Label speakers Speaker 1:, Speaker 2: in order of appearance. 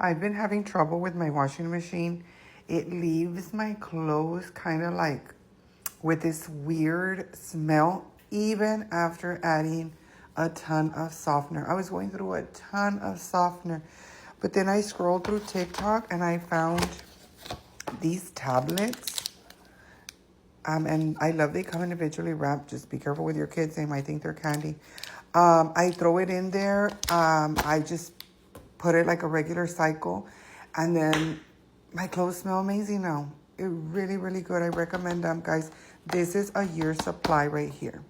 Speaker 1: I've been having trouble with my washing machine. It leaves my clothes kind of like with this weird smell, even after adding a ton of softener. I was going through a ton of softener, but then I scrolled through TikTok and I found these tablets. And I love they come individually wrapped. Just be careful with your kids. They might think they're candy. I throw it in there. I just put it like a regular cycle. And then my clothes smell amazing now. It really, really good. I recommend them, guys. This is a year's supply right here.